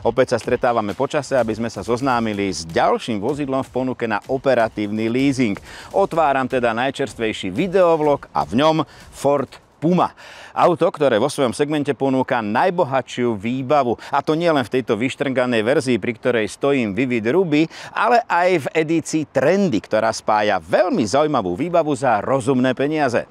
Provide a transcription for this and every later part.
Opäť sa stretávame po čase, aby sme sa zoznámili s ďalším vozidlom v ponuke na operatívny leasing. Otváram teda najčerstvejší videovlog a v ňom Ford Puma. Auto, ktoré vo svojom segmente ponúka najbohatšiu výbavu. A to nie len v tejto vyštrnganej verzii, pri ktorej stojím Vivid Ruby, ale aj v edícii Trendy, ktorá spája veľmi zaujímavú výbavu za rozumné peniaze.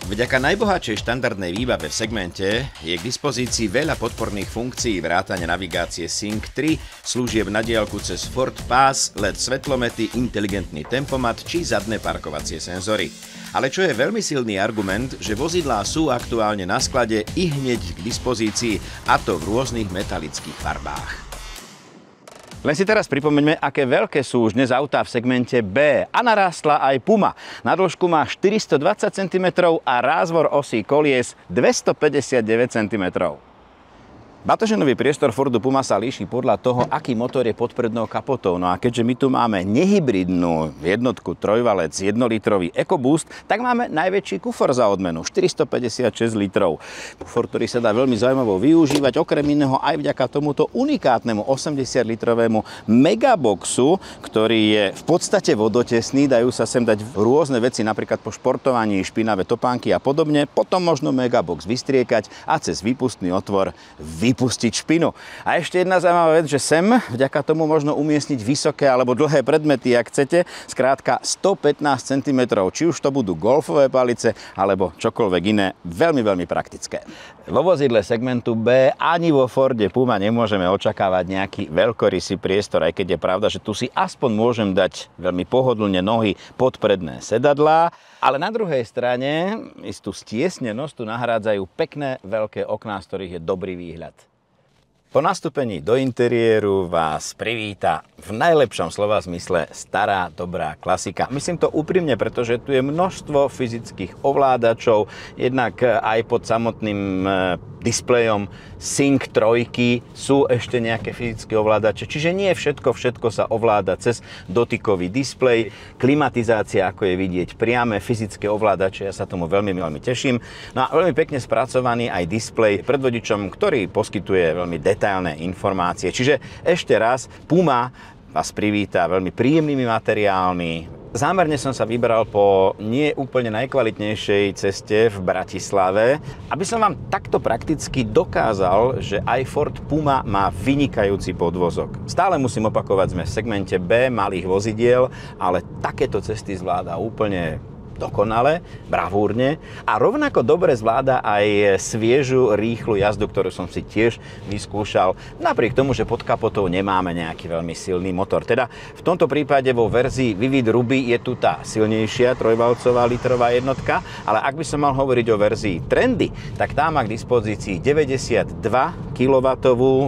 Vďaka najbohatšej štandardnej výbave v segmente je k dispozícii veľa podporných funkcií vrátane navigácie Sync 3, služieb na diaľku cez Ford Pass, LED svetlomety, inteligentný tempomat či zadné parkovacie senzory. Ale čo je veľmi silný argument, že vozidlá sú aktuálne na sklade i hneď k dispozícii, a to v rôznych metalických farbách. Len si teraz pripomeňme, aké veľké sú už dnes autá v segmente B. A narástla aj Puma. Na dĺžku má 420 cm a rázvor osí kolies 259 cm. Batožinový priestor Fordu Puma sa líši podľa toho, aký motor je pod prednou kapotou. No a keďže my tu máme nehybridnú jednotku trojvalec 1-litrový EcoBoost, tak máme najväčší kufor za odmenu, 456 litrov. Kufor, ktorý sa dá veľmi zaujímavo využívať, okrem iného aj vďaka tomuto unikátnemu 80-litrovému Megaboxu, ktorý je v podstate vodotesný, dajú sa sem dať rôzne veci, napríklad po športovaní, špinavé topánky a podobne, potom možno Megabox vystriekať a cez výpustný otvor vypustiť špinu. A ešte jedna zaujímavá vec, že sem vďaka tomu možno umiestniť vysoké alebo dlhé predmety, ak chcete, skrátka 115 cm, či už to budú golfové palice alebo čokoľvek iné, veľmi, veľmi praktické. Vo vozidle segmentu B ani vo Forde Puma nemôžeme očakávať nejaký veľkorysý priestor, aj keď je pravda, že tu si aspoň môžem dať veľmi pohodlne nohy pod predné sedadlá, ale na druhej strane istú stiesnenosť tu nahrádzajú pekné veľké okná, z ktorých je dobrý výhľad. Po nastúpení do interiéru vás privíta v najlepšom slova zmysle stará dobrá klasika. Myslím to úprimne, pretože tu je množstvo fyzických ovládačov, jednak aj pod samotným displejom Sync 3 sú ešte nejaké fyzické ovládače, čiže nie všetko sa ovláda cez dotykový displej, klimatizácia, ako je vidieť, priame fyzické ovládače, ja sa tomu veľmi teším. No a veľmi pekne spracovaný aj displej pred vodičom, ktorý poskytuje veľmi detailné informácie. Čiže ešte raz, Puma vás privíta veľmi príjemnými materiálmi. Zámerne som sa vybral po nie úplne najkvalitnejšej ceste v Bratislave, aby som vám takto prakticky dokázal, že aj Ford Puma má vynikajúci podvozok. Stále musím opakovať, sme v segmente B malých vozidiel, ale takéto cesty zvláda úplne dokonale, bravúrne a rovnako dobre zvláda aj sviežu, rýchlu jazdu, ktorú som si tiež vyskúšal, napriek tomu, že pod kapotou nemáme nejaký veľmi silný motor. Teda v tomto prípade vo verzii Vivid Ruby je tu tá silnejšia trojvalcová litrová jednotka, ale ak by som mal hovoriť o verzii Trendy, tak tá má k dispozícii 92 kW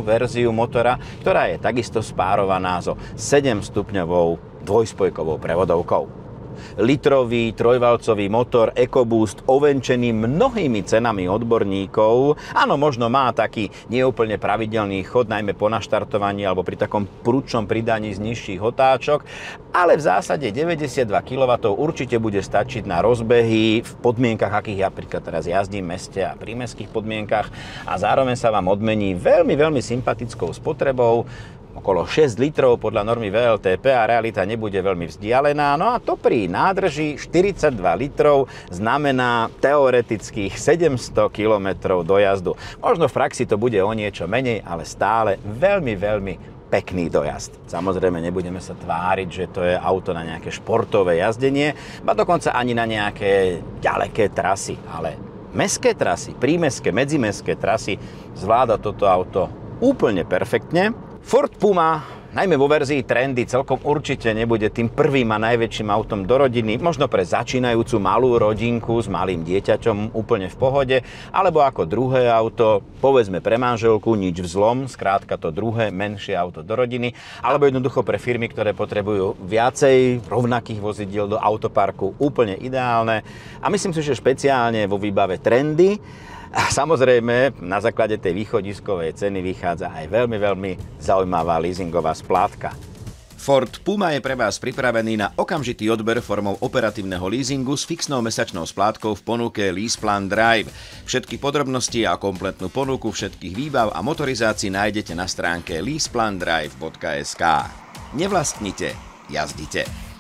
verziu motora, ktorá je takisto spárovaná so 7-stupňovou dvojspojkovou prevodovkou. Litrový trojvalcový motor EcoBoost ovenčený mnohými cenami odborníkov. Áno, možno má taký neúplne pravidelný chod, najmä po naštartovaní alebo pri takom prudšom pridaní z nižších otáčok, ale v zásade 92 kW určite bude stačiť na rozbehy v podmienkach, akých ja napríklad teraz jazdím v meste a pri mestských podmienkach, a zároveň sa vám odmení veľmi spotrebou spotrebou, okolo 6 litrov podľa normy VLTP, a realita nebude veľmi vzdialená. No a to pri nádrži 42 litrov znamená teoretických 700 km dojazdu. Možno v praxi to bude o niečo menej, ale stále veľmi pekný dojazd. Samozrejme nebudeme sa tváriť, že to je auto na nejaké športové jazdenie, ba dokonca ani na nejaké ďaleké trasy, ale mestské trasy, prímestské, medzimestské trasy zvláda toto auto úplne perfektne. Ford Puma, najmä vo verzii Trendy, celkom určite nebude tým prvým a najväčším autom do rodiny, možno pre začínajúcu malú rodinku s malým dieťaťom úplne v pohode, alebo ako druhé auto, povedzme pre manželku, nič vzlom, skrátka to druhé, menšie auto do rodiny, alebo jednoducho pre firmy, ktoré potrebujú viacej rovnakých vozidiel do autoparku, úplne ideálne. A myslím si, že špeciálne vo výbave Trendy, a samozrejme, na základe tej východiskovej ceny vychádza aj veľmi zaujímavá leasingová splátka. Ford Puma je pre vás pripravený na okamžitý odber formou operatívneho leasingu s fixnou mesačnou splátkou v ponuke LeasePlan Drive. Všetky podrobnosti a kompletnú ponuku všetkých výbav a motorizácií nájdete na stránke leaseplandrive.sk. Nevlastnite, jazdite.